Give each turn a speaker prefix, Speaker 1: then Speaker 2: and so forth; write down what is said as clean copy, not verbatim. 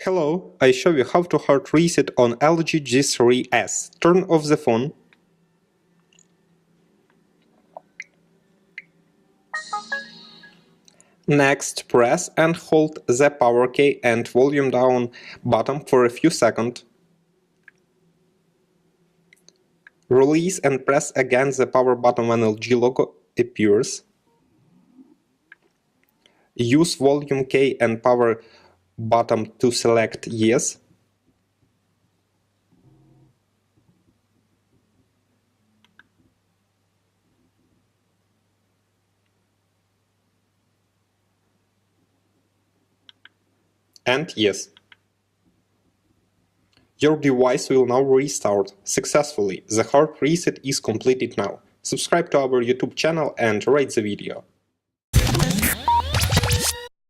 Speaker 1: Hello, I show you how to hard reset on LG G3s. Turn off the phone. Next, press and hold the power key and volume down button for a few seconds. Release and press again the power button when LG logo appears. Use volume key and power button to select yes. And yes. Your device will now restart successfully. The hard reset is completed now. Subscribe to our YouTube channel and rate the video.